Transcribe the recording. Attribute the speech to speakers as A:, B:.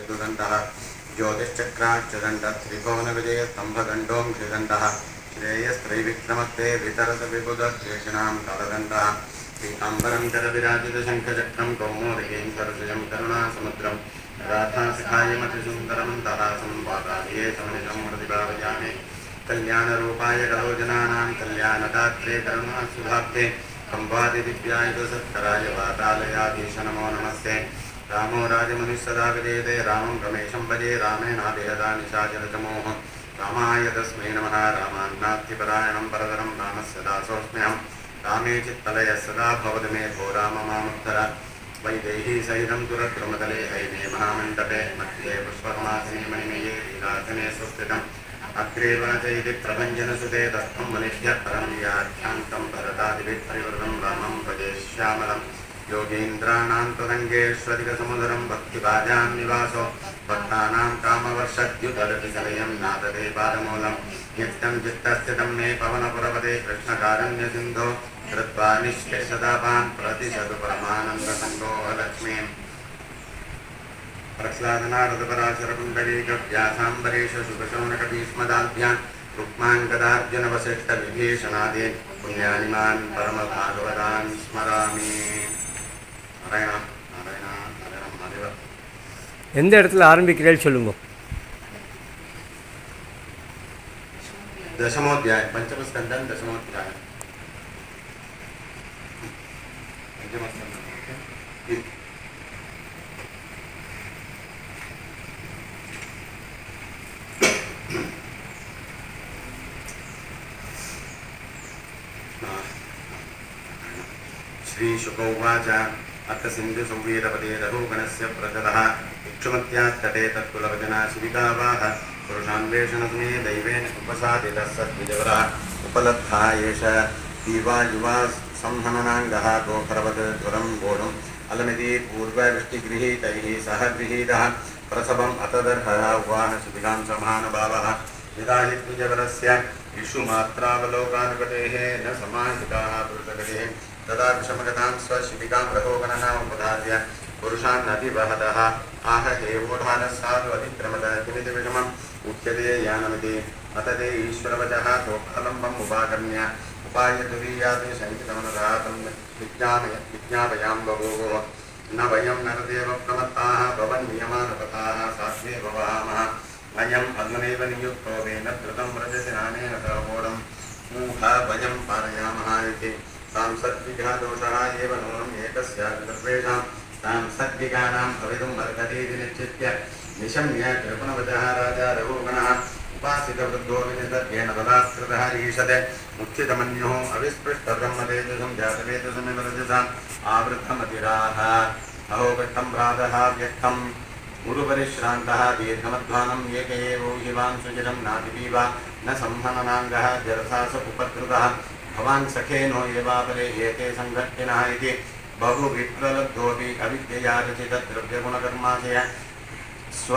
A: चतुदण्डः ज्योतिश्चक्राक्षदण्डः त्रिभुवनविजयस्तम्भगण्डोऽंघ्रिदण्डः श्रेयस्त्रैविक्रमस्ते वितरसविबुधद्वेषिणां कालदण्डः पीताम्बरं करविराजितशङ्खचक्रं कौमोदकीं सरसिजं करुणासमुद्रं राधासखायमतिसुन्दरं ददासं वातालये समनिजं प्रतिभावयामि कल्याणरूपाय कलोजनानां कल्याणदात्रे करुणासुधाब्धे कंवादिदिव्यायुधसत्कराय वातालयाधीश नमो नमस्ते रामो राजमुनिः सदा विजयते रामं रमेशं भजे रामेणाभिहता निशाचरतमोः रामाय तस्मै नमः रामान्नास्तिपरायणं परतरं रामस्य दासोऽस्म्यहं रामे चित्तलयः सदा भवतु मे भो राम मामुत्तर वैदेही सहितं दुरद्रुमतले हैमे महामण्डपे मध्ये पुष्पकमासने मणिमये लीलासने सुस्थितम् अग्रे वाचयति प्रभञ्जनसुते तस्थं मुनिभ्यः परं व्याख्यान्तं भरतादिभिः परिवृतं रामं भजे श्यामलं योगीन्द्राणां त्वदङ्गेष्वधिकसमुदरं भक्तिभाजां निवासो भक्तानां कामवर्षद्युतरतिसलयं नादते पादमूलं नित्यं चित्तस्थितं मे पवनपुरपदे कृष्णकारुण्यसिन्धो कृत्वा निष्केशदापान् प्रतिशतु परमानन्दसङ्गोह लक्ष्मीम् प्रह्लादनारदपराशरकुण्डलीकव्यासाम्बरीश शुभशौनकभीष्मदाभ्यां रुक्माङ्गदार्जुनवसिष्ठविभीषणादीन् पुण्यानिमान् परमभागवतान् स्मरामि. नारायण नारायण नारायण महादेव.
B: எந்த இடத்துல ஆரம்பிக்கிறேன்னு சொல்லுங்க.
A: दशमोऽध्याय पंचमस्कन्धं दशमोऽध्याय पंचमस्कन्धं श्रीशुक उवाच अथ सिन्धुसंवेदपदे रघुगणस्य प्रजलः इक्षुमत्यास्तटे तत्कुलवजना शिविकावाह पुरुषान्वेषणसमये दैवेन उपसादितः सद्विजवरः उपलब्धः एष दीवा युवा संहननाङ्गः गोखरवत् ज्वरं बोढुम् अलमिति पूर्ववृष्टिगृहीतैः सह गृहीतः प्रसवम् अतदर्हः उवाह शिबिकां समानभावः यदा हि द्विजवरस्य इषुमात्रावलोकानुगतेः न समाहिताः पुरुषगतिः तदा विषमगतां स्वशिबिकां रघोगणः उपधार्य पुरुषान् अतिवहतः आह हेवोढानः साधु अतिक्रमद किमिति विषमम् उच्यते यानमिति अत ते ईश्वरवचः तोऽवलम्बम् उपाकर्ण्य उपायतुरीयाते शङ्कितमनुरातं विज्ञापयां बभूवो न वयं नरदेव प्रमत्ताः भवन्नियमानुपताः सात्वे भवामः अयम् अग्नमेव नियुक्तो वेन धृतं व्रजति नानेन तवोढम् ऊह वयं पारयामः इति सांसद्विघादोषः एव नूनम् एकस्यापि सर्वेषां सांसद्विघानां भवितुम् अर्हतीति निश्चित्य निशम्य कृपणवचः राजा रघुगणः उपासितवृद्धो विनिसर्गेण बलात्कृतः ईशते मुच्चितमन्युः अविस्पृष्टब्रह्मतेजसं जातवेदसमिव रजसाम् आवृद्धमतिराह अहो व्यक्तं प्रातः व्यक्तं गुरुपरिश्रान्तः दीर्घमध्वानं एक एवो हिवान् सुचिरं नातिपीव न संहननाङ्गः जरसास उपकृतः भवान् सखेनो एवापरे एते सङ्घट्टिनः इति बहुविप्रलब्धोऽपि अविद्यया रचितद्रव्यगुणकर्माशय स्व